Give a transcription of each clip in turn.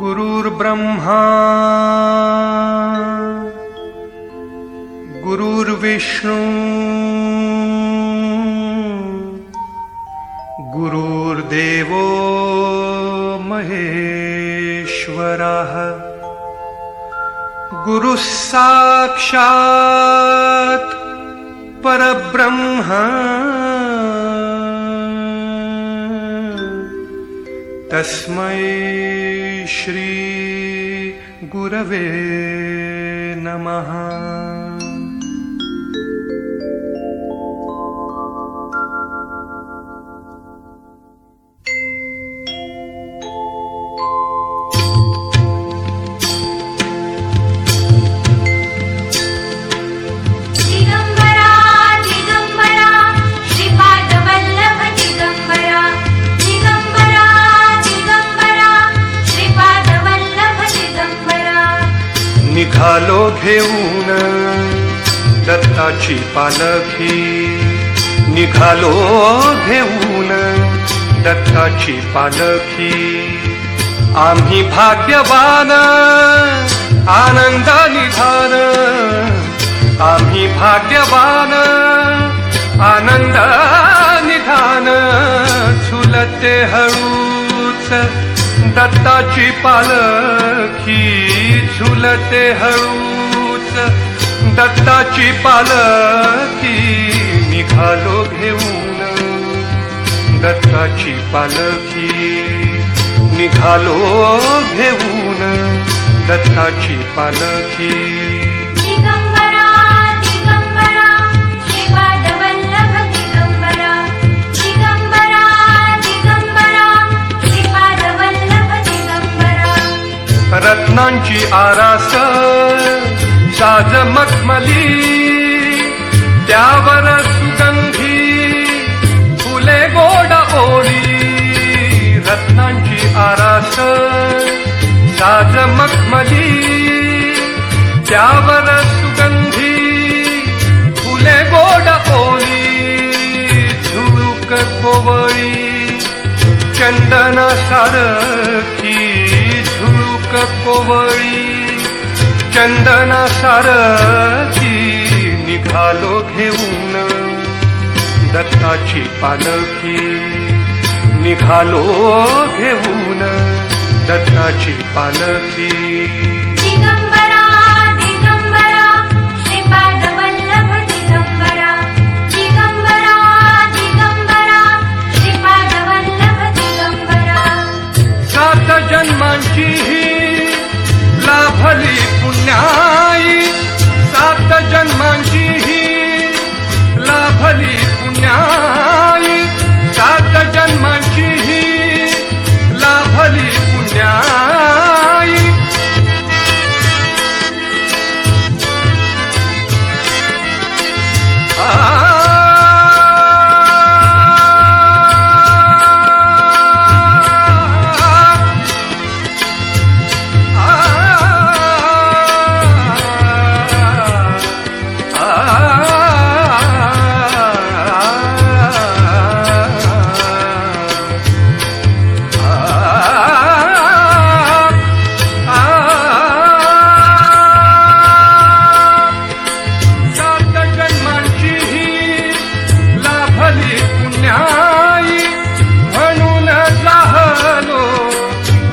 गुरुर्ब्रह्मा गुरुर्विष्णू गुरुर्देवो महेश्वरः गुरुः साक्षात् परब्रह्म तस्मै श्री गुरवे नमः। निघालो घेऊन दत्ताची पालखी, निघालो घेऊन दत्ताची पालखी। आम्ही भाग्यवान आनंद निधान, आम्ही भाग्यवान आनंद निधान। झुलते हळूच दत्ताची पालखी, झुलते हळूच दत्ताची पालखी। निघालो घेऊन दत्ताची पालखी, निघालो घेऊन दत्ताची पालखी। रत्नांची आरास साज मखमली, त्यावर सुगंधी फुले गोड ओळी। रत्नांची आरास साज मखमली, त्यावर सुगंधी फुले गोड ओळी। झुळूक कोवळी चंदन सारखी, झुळूक कोवळी चंदन सारखी। निघालो घेऊन दत्ताची पालखी, निघालो घेऊन दत्ताची पालखी। जन्मांची लाभली पुण्याई, सात जन्मांची लाभली पुण्याई। सात जन्मांची लाभली पुण्याई।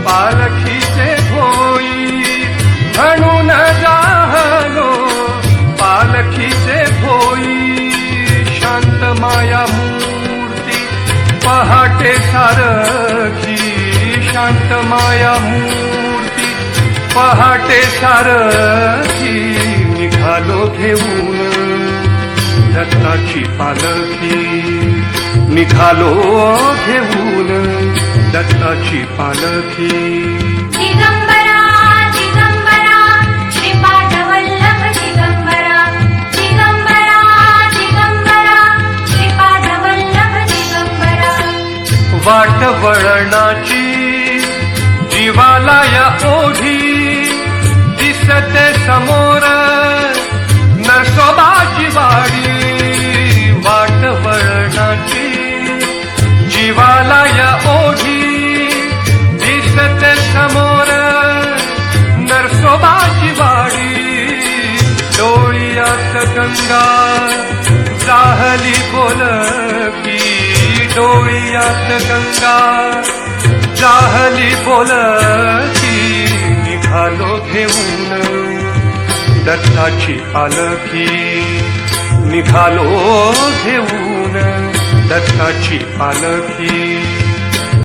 पालखीचे भोई म्हणून जाहलो, पालखीचे भोई। शांत माया मूर्ती पहाटे सारखी, शांत माया मूर्ती पहाटे सारखी। निघालो घेऊन दत्ताची पालखी, निघालो घेऊन दत्ताची पालखी। दिगंबरा दिगंबरा श्रीपाद वल्लभ दिगंबरा, दिगंबरा दिगंबरा श्रीपाद वल्लभ दिगंबरा। वाट वळणाची जीवाला या ओढी, दिसते समोर नरसोबाची वाडी। वाट वळणाची जीवाला या ओढी, दिसते समोर गंगा जाहली बोलकी डोळ्यात गंगा जाहली बोलकी निघालो घेऊन दत्ताची पालखी निघालो घेऊन दत्ताची पालखी